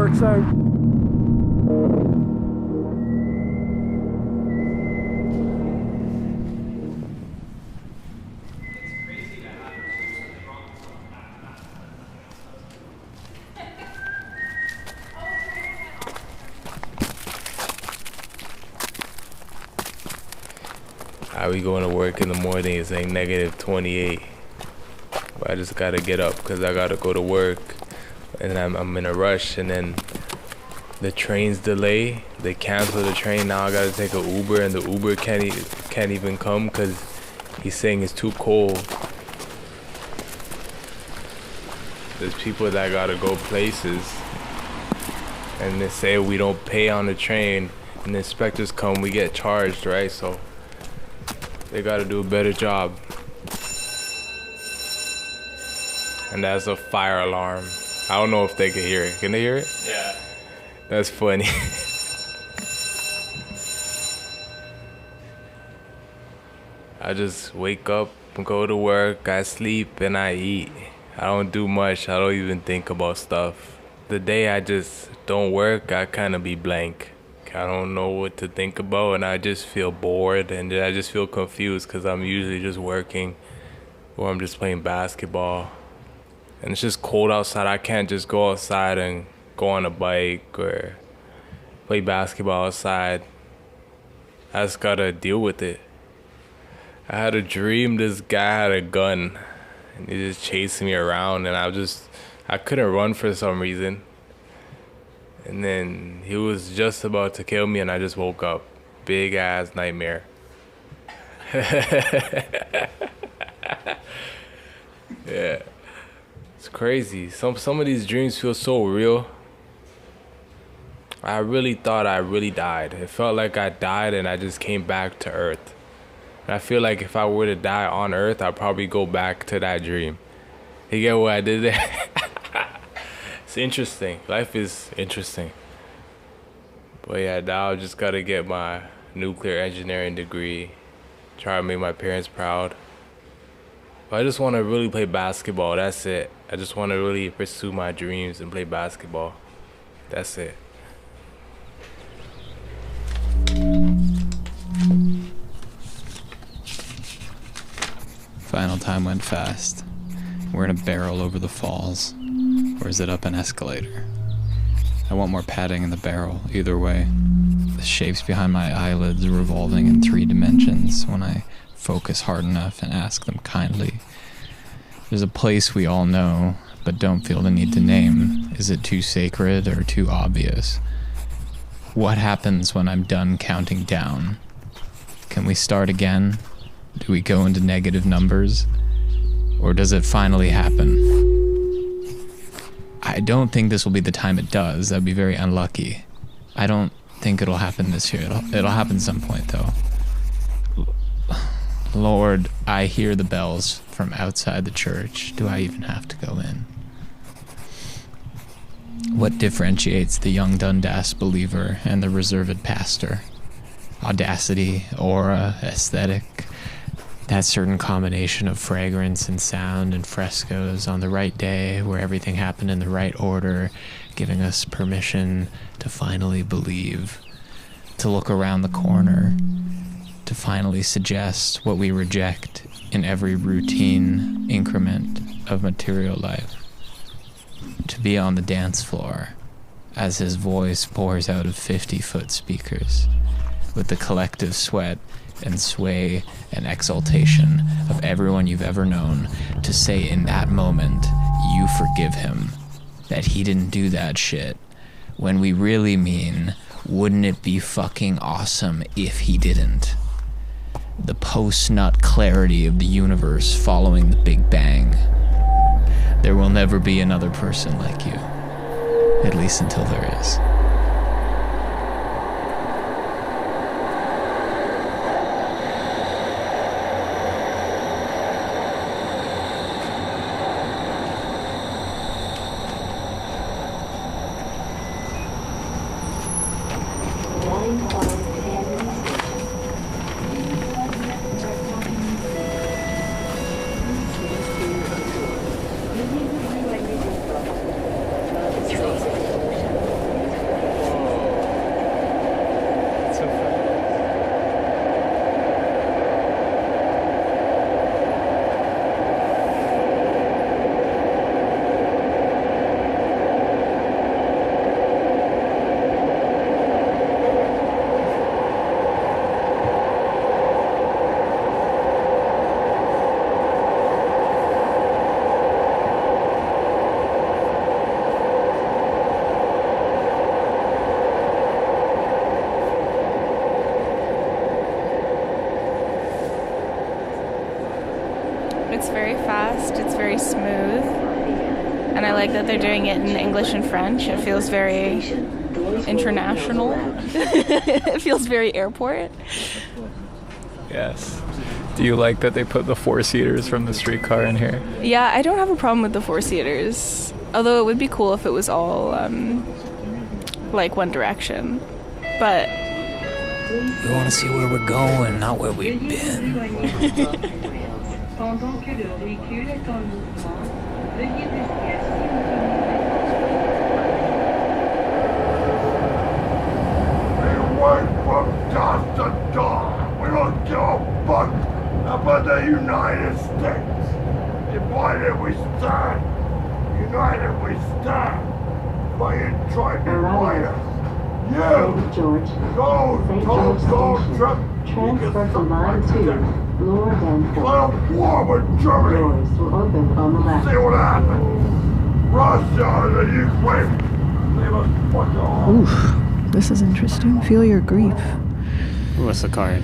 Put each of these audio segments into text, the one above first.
works out. I be going to work in the morning, it's like -28. But I just gotta get up because I gotta go to work. And I'm in a rush, and then the train's delay. They cancel the train. Now I gotta take an Uber, and the Uber can't even come because he's saying it's too cold. There's people that gotta go places, and they say we don't pay on the train, and the inspectors come, we get charged, right? So they gotta do a better job. And that's a fire alarm. I don't know if they can hear it. Can they hear it? Yeah. That's funny. I just wake up and go to work, I sleep and I eat. I don't do much, I don't even think about stuff. The day I just don't work, I kind of be blank. I don't know what to think about, and I just feel bored, and I just feel confused because I'm usually just working or I'm just playing basketball. And it's just cold outside. I can't just go outside and go on a bike or play basketball outside. I just gotta deal with it. I had a dream this guy had a gun and he just chasing me around, and I couldn't run for some reason. And then he was just about to kill me, and I just woke up. Big ass nightmare. Yeah. It's crazy. Some of these dreams feel so real. I really thought I really died. It felt like I died and I just came back to Earth. And I feel like if I were to die on Earth, I'd probably go back to that dream. You get what I did there? It's interesting. Life is interesting. But yeah, now I just gotta get my nuclear engineering degree. Try to make my parents proud. But I just want to really play basketball. That's it. I just want to really pursue my dreams and play basketball. That's it. Final time went fast. We're in a barrel over the falls. Or is it up an escalator? I want more padding in the barrel, either way. The shapes behind my eyelids are revolving in 3 dimensions when I focus hard enough and ask them kindly. There's a place we all know, but don't feel the need to name. Is it too sacred or too obvious? What happens when I'm done counting down? Can we start again? Do we go into negative numbers? Or does it finally happen? I don't think this will be the time it does. That'd be very unlucky. I don't think it'll happen this year. It'll happen some point, though. Lord, I hear the bells from outside the church. Do I even have to go in? What differentiates the young Dundas believer and the reserved pastor? Audacity, aura, aesthetic, that certain combination of fragrance and sound and frescoes on the right day where everything happened in the right order, giving us permission to finally believe, to look around the corner, to finally suggest what we reject in every routine increment of material life, to be on the dance floor as his voice pours out of 50-foot speakers with the collective sweat and sway and exaltation of everyone you've ever known, to say in that moment you forgive him, that he didn't do that shit, when we really mean, wouldn't it be fucking awesome if he didn't? The post-nut clarity of the universe following the Big Bang. There will never be another person like you, at least until there is. It's very fast, it's very smooth, and I like that they're doing it in English and French. It feels very international. It feels very airport. Yes. Do you like that they put the 4-seaters from the streetcar in here? Yeah, I don't have a problem with the 4-seaters. Although it would be cool if it was all like One Direction. But we want to see where we're going, not where we've been. Went from dust to dawn. We don't give a fuck about the United States. Divided we stand. United we stand. But you tried to fight us. You! George. Go, Trump. Transfer to line 2, lower than 4. Little war with Germany. Doors will open on the left. See what happens. Russia and the Ukraine. Leave us fucking alone. Oof, this is interesting. Feel your grief. What's the card?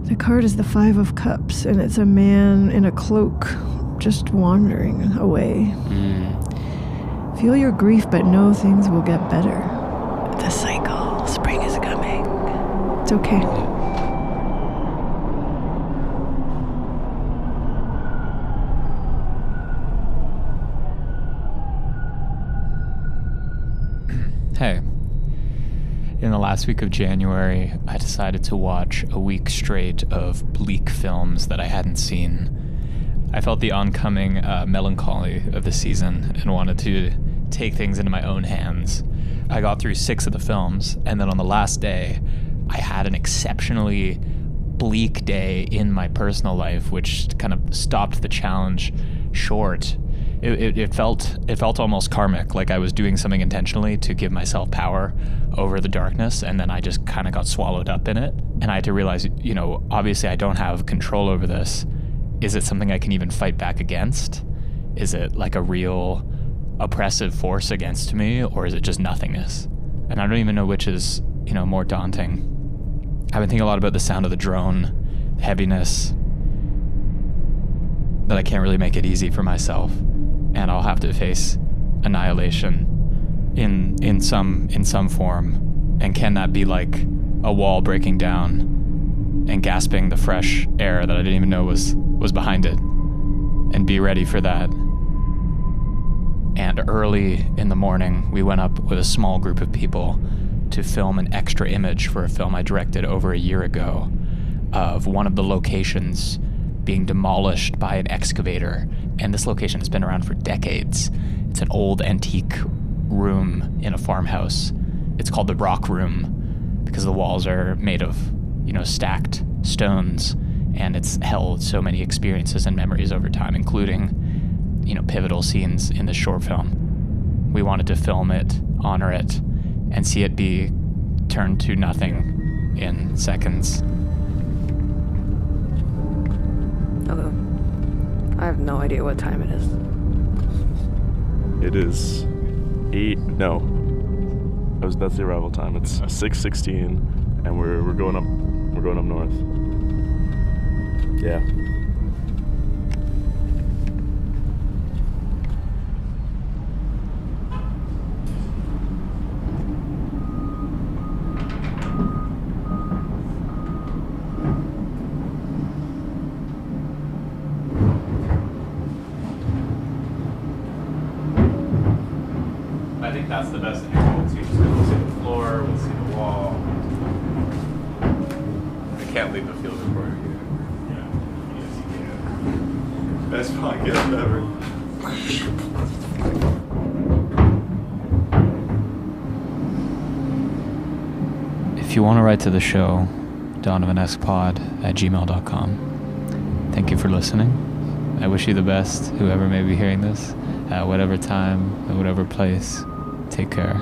The card is the 5 of Cups, and it's a man in a cloak just wandering away. Feel your grief, but know things will get better. The cycle. Spring is coming. It's okay. Hey. In the last week of January, I decided to watch a week straight of bleak films that I hadn't seen. I felt the oncoming melancholy of the season and wanted to take things into my own hands. I got through 6 of the films, and then on the last day, I had an exceptionally bleak day in my personal life, which kind of stopped the challenge short. It felt almost karmic, like I was doing something intentionally to give myself power over the darkness, and then I just kind of got swallowed up in it. And I had to realize, obviously I don't have control over this. Is it something I can even fight back against? Is it like a real oppressive force against me, or is it just nothingness? And I don't even know which is, more daunting. I've been thinking a lot about the sound of the drone, the heaviness, that I can't really make it easy for myself, and I'll have to face annihilation in some form. And can that be like a wall breaking down and gasping the fresh air that I didn't even know was behind it, and be ready for that? And early in the morning, we went up with a small group of people to film an extra image for a film I directed over a year ago of one of the locations being demolished by an excavator. And this location has been around for decades. It's an old antique room in a farmhouse. It's called the Rock Room because the walls are made of, stacked stones, and it's held so many experiences and memories over time, including, pivotal scenes in this short film. We wanted to film it, honor it, and see it be turned to nothing in seconds. Hello. I have no idea what time it is. It is 8. No, that's the arrival time. It's 6:16, and we're going up. We're going up north. Yeah. I think that's the best angle. We'll see the floor, we'll see the wall. I can't leave the field recording here. Yeah. Yes, you can. Best podcast ever. If you want to write to the show, donovanesquepod@gmail.com. Thank you for listening. I wish you the best, whoever may be hearing this, at whatever time, at whatever place. Take care.